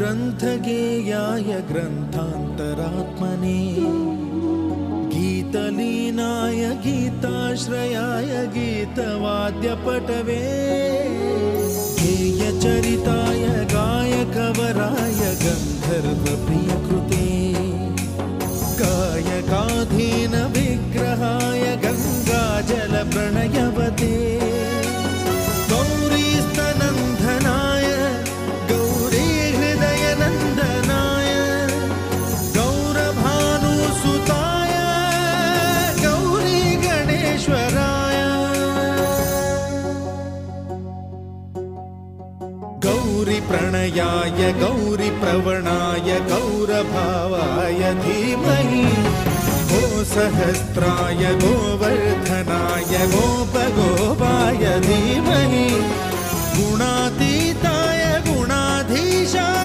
ग्रन्थगेयाय ग्रन्थान्तरात्मने गीतलीनाय गीताश्रयाय गीतवाद्यपटवे गेयचरिताय गायकवराय गन्धर्वप्रियकृते गायकाधीन विग्रहाय गङ्गाजलप्रणयवते गौरीस्तनन्दनाय गौरीहृदयनन्दनाय गौरभानुसुताय गौरीगणेश्वराय गौरीप्रणयाय गौरीप्रवणाय गौरभावाय धीमहि गोसहस्राय गोवर्धनाय गोपगोपाय धीमहि गुणातीताय